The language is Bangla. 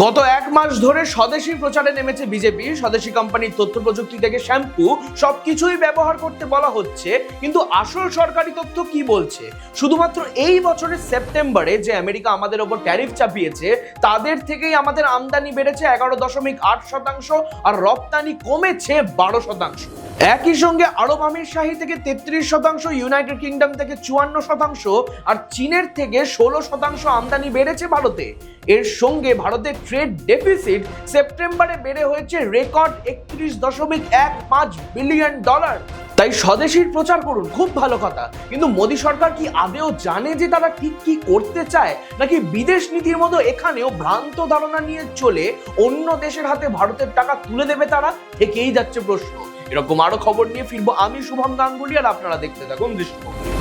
গত এক মাস ধরে স্বদেশী প্রচারে নেমেছে বিজেপি। স্বদেশী কোম্পানির তথ্য প্রযুক্তি থেকে শ্যাম্পু সবকিছুই ব্যবহার করতে বলা হচ্ছে, কিন্তু আসল সরকারি তথ্য কি বলছে? শুধুমাত্র এই বছরের সেপ্টেম্বরে যে আমেরিকা আমাদের ওপর ট্যারিফ চাপিয়েছে, তাদের থেকেই আমাদের আমদানি বেড়েছে 11.8%, আর রপ্তানি কমেছে 12%। একই সঙ্গে আরব আমিরশাহী থেকে 33%, ইউনাইটেড কিংডম থেকে 54%, আর চীনের থেকে 16% আমদানি বেড়েছে ভারতে। এর সঙ্গে ভারতের ট্রেড ডেফিসিট সেপ্টেম্বরে বেড়ে হয়েছে রেকর্ড $31.15 বিলিয়ন। তাই স্বদেশীর প্রচার করুন, খুব ভালো কথা, কিন্তু মোদী সরকার কি আদেও জানে যে তারা ঠিক কি করতে চায়, নাকি বিদেশ নীতির মতো এখানেও ভ্রান্ত ধারণা নিয়ে চলে অন্য দেশের হাতে ভারতের টাকা তুলে দেবে তারা? থেকেই যাচ্ছে প্রশ্ন। এরকম আরো খবর নিয়ে ফিরবো আমি, শুভম গাঙ্গুলি, আর আপনারা দেখতে থাকুন দৃষ্টিভঙ্গি।